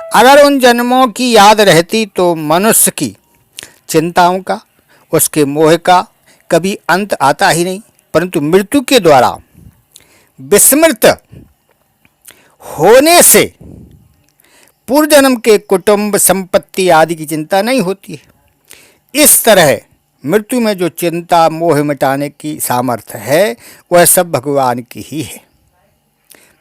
अगर उन जन्मों की याद रहती तो मनुष्य की चिंताओं का, उसके मोह का कभी अंत आता ही नहीं। परंतु मृत्यु के द्वारा विस्मृत होने से पूर्व जन्म के कुटुंब, संपत्ति आदि की चिंता नहीं होती है। इस तरह मृत्यु में जो चिंता, मोह मिटाने की सामर्थ्य है, वह सब भगवान की ही है।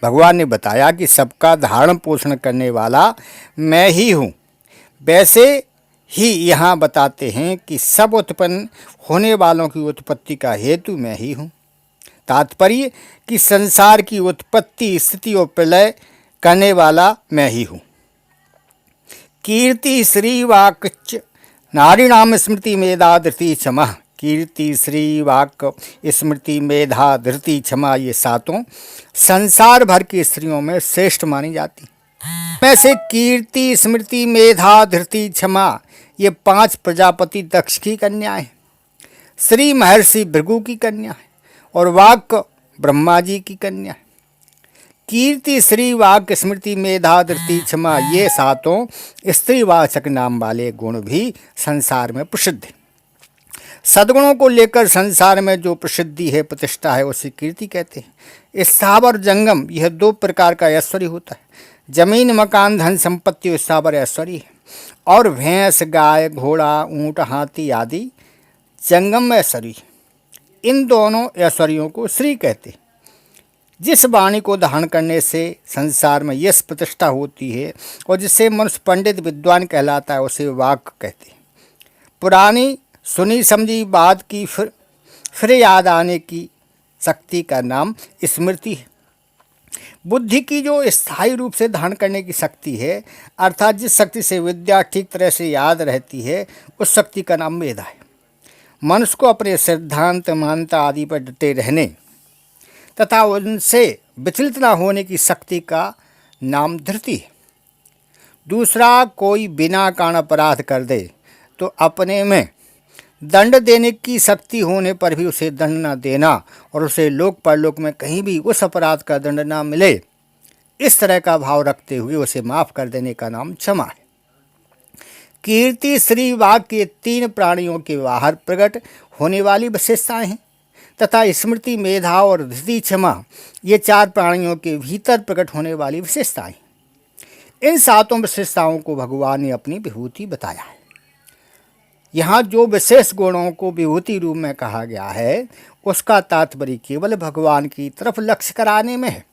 भगवान ने बताया कि सबका धारण पोषण करने वाला मैं ही हूँ। वैसे ही यहाँ बताते हैं कि सब उत्पन्न होने वालों की उत्पत्ति का हेतु मैं ही हूँ। तात्पर्य कि संसार की उत्पत्ति, स्थिति और प्रलय करने वाला मैं ही हूँ। कीर्ति श्री वाक्च नारीणाम स्मृति मेधा धृति क्षमा। कीर्ति, श्री, वाक, स्मृति, मेधा, धृति, क्षमा, ये सातों संसार भर की स्त्रियों में श्रेष्ठ मानी जाती। में से कीर्ति, स्मृति, मेधा, धृति, क्षमा ये 5 प्रजापति दक्ष की कन्या है। श्री महर्षि भृगु की कन्या है और वाक ब्रह्मा जी की कन्या है। कीर्ति, श्री, वाक, स्मृति, मेधा, धृति, क्षमा ये सातों स्त्रीवाचक नाम वाले गुण भी संसार में प्रसिद्ध हैं। सद्गुणों को लेकर संसार में जो प्रसिद्धि है, प्रतिष्ठा है, उसे कीर्ति कहते हैं। स्थावर जंगम यह 2 प्रकार का ऐश्वर्य होता है। जमीन, मकान, धन संपत्ति स्थावर ऐश्वर्य है और भैंस, गाय, घोड़ा, ऊंट, हाथी आदि जंगम ऐश्वर्य। इन दोनों ऐश्वर्यों को श्री कहते हैं। जिस वाणी को धारण करने से संसार में यश प्रतिष्ठा होती है और जिससे मनुष्य पंडित विद्वान कहलाता है, उसे वाक कहते हैं। पुरानी सुनी समझी बात की फिर याद आने की शक्ति का नाम स्मृति है। बुद्धि की जो स्थायी रूप से धारण करने की शक्ति है, अर्थात जिस शक्ति से विद्या ठीक तरह से याद रहती है, उस शक्ति का नाम मेधा है। मनुष्य को अपने सिद्धांत, मान्यता आदि पर डटे रहने तथा उनसे विचलित न होने की शक्ति का नाम धृति है। दूसरा कोई बिना कारण अपराध कर दे तो अपने में दंड देने की शक्ति होने पर भी उसे दंड न देना और उसे लोक परलोक में कहीं भी उस अपराध का दंड न मिले, इस तरह का भाव रखते हुए उसे माफ़ कर देने का नाम क्षमा है। कीर्ति, श्री, वाक के 3 प्राणियों के बाहर प्रकट होने वाली विशेषताएं हैं तथा स्मृति, मेधा और धृति, क्षमा ये 4 प्राणियों के भीतर प्रकट होने वाली विशेषताएं। इन सातों विशेषताओं को भगवान ने अपनी विभूति बताया है। यहाँ जो विशेष गुणों को विभूति रूप में कहा गया है, उसका तात्पर्य केवल भगवान की तरफ लक्ष्य कराने में है।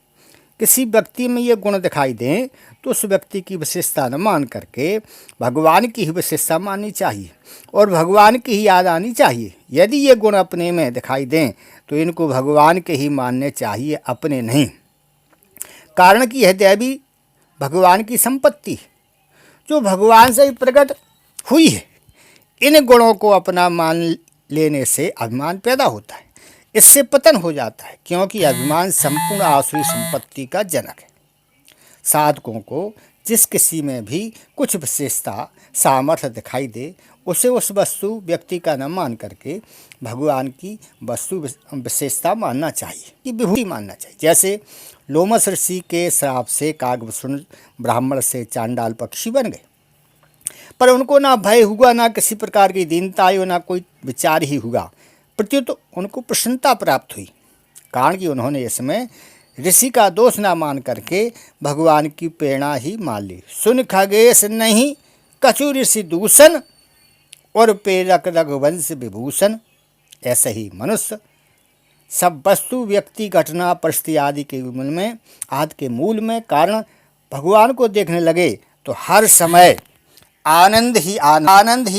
किसी व्यक्ति में ये गुण दिखाई दें तो उस व्यक्ति की विशेषता न मान करके भगवान की ही विशेषता माननी चाहिए और भगवान की ही याद आनी चाहिए। यदि ये गुण अपने में दिखाई दें तो इनको भगवान के ही मानने चाहिए, अपने नहीं। कारण कि यह दैवी भगवान की संपत्ति है जो भगवान से ही प्रकट हुई है। इन गुणों को अपना मान लेने से अभिमान पैदा होता है, इससे पतन हो जाता है, क्योंकि अभिमान संपूर्ण आसुरी संपत्ति का जनक है। साधकों को जिस किसी में भी कुछ विशेषता, सामर्थ्य दिखाई दे, उसे उस वस्तु, व्यक्ति का न मान करके भगवान की वस्तु विशेषता मानना चाहिए, कि विभूति मानना चाहिए। जैसे लोमस ऋषि के श्राप से कागभूषण ब्राह्मण से चांडाल पक्षी बन गए, पर उनको ना भय हुआ, ना किसी प्रकार की दीनता आई, ना कोई विचार ही हुआ, प्रत्युत उनको प्रसन्नता प्राप्त हुई। कारण कि उन्होंने इसमें ऋषि का दोष ना मान करके भगवान की प्रेरणा ही मान ली। सुन खगेश नहीं कछु ऋषि दूषण और प्रेरक रघुवंश विभूषण। ऐसे ही मनुष्य सब वस्तु, व्यक्ति, घटना, परिस्थिति आदि के मूल में कारण भगवान को देखने लगे तो हर समय आनंद ही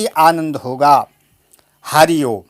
आनंद होगा। हरि ओम।